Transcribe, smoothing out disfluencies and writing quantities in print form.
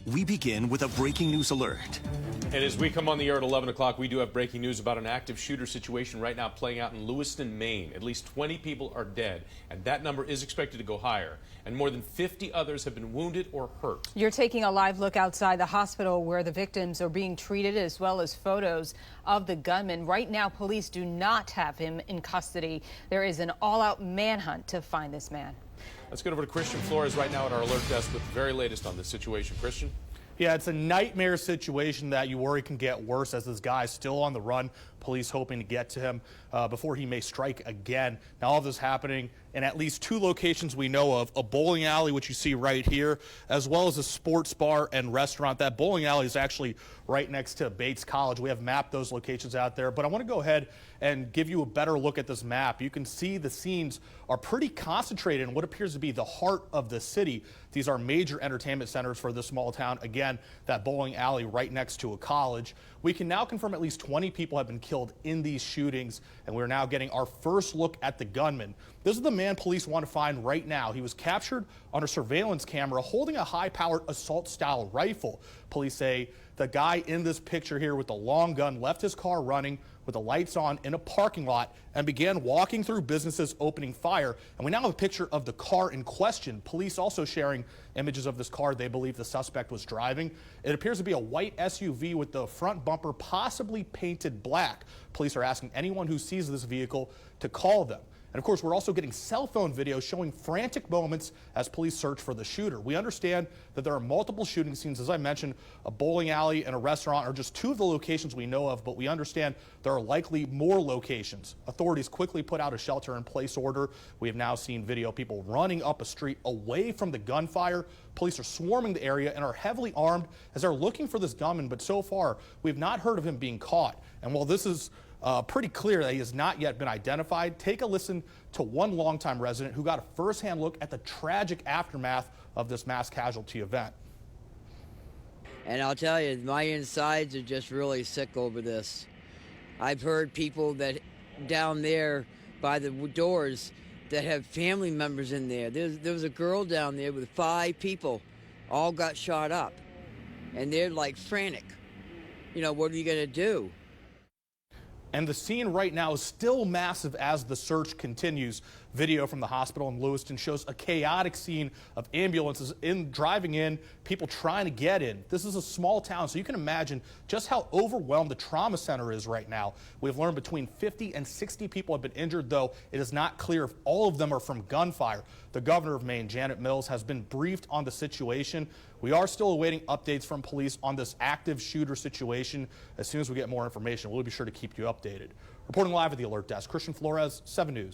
we begin with a breaking news alert. And as we come on the air at 11 o'clock, we do have breaking news about an active shooter situation right now playing out in Lewiston, Maine. At least 20 people are dead, and that number is expected to go higher. And more than 50 others have been wounded or hurt. You're taking a live look outside the hospital where the victims are being treated, as well as photos of the gunman. Right now, police do not have him in custody. There is an all-out manhunt to find this man. Let's get over to Christian Flores right now at our alert desk with the very latest on this situation. Christian? Yeah, it's a nightmare situation that you worry can get worse as this guy's still on the run. Police hoping to get to him before he may strike again. Now, all of this happening in at least two locations we know of, a bowling alley, which you see right here, as well as a sports bar and restaurant. That bowling alley is actually right next to Bates College. We have mapped those locations out there, but I want to go ahead and give you a better look at this map. You can see the scenes are pretty concentrated in what appears to be the heart of the city. These are major entertainment centers for this small town. Again, that bowling alley right next to a college. We can now confirm at least 20 people have been killed in these shootings, and we're now getting our first look at the gunman. This is the man police want to find right now. He was captured on a surveillance camera holding a high-powered assault-style rifle. Police say the guy in this picture here with the long gun left his car running with the lights on in a parking lot and began walking through businesses opening fire. And we now have a picture of the car in question. Police also sharing images of this car they believe the suspect was driving. It appears to be a white SUV with the front bumper possibly painted black. Police are asking anyone who sees this vehicle to call them. And of course, we're also getting cell phone video showing frantic moments as police search for the shooter. We understand that there are multiple shooting scenes. As I mentioned, a bowling alley and a restaurant are just two of the locations we know of, but we understand there are likely more locations. Authorities quickly put out a shelter-in-place order. We have now seen video of people running up a street away from the gunfire. Police are swarming the area and are heavily armed as they're looking for this gunman, but so far, we've not heard of him being caught. And while this is pretty clear that he has not yet been identified, take a listen to one longtime resident who got a first-hand look at the tragic aftermath of this mass casualty event. And I'll tell you, my insides are just really sick over this. I've heard people that down there by the doors that have family members in there. There was a girl down there with 5 people, all got shot up. And they're like frantic. You know, what are you going to do? And the scene right now is still massive as the search continues. Video from the hospital in Lewiston shows a chaotic scene of ambulances driving in, people trying to get in. This is a small town, so you can imagine just how overwhelmed the trauma center is right now. We've learned between 50 and 60 people have been injured, though it is not clear if all of them are from gunfire. The governor of Maine, Janet Mills, has been briefed on the situation. We are still awaiting updates from police on this active shooter situation. As soon as we get more information, we'll be sure to keep you updated. Reporting live at the Alert Desk, Christian Flores, 7 News.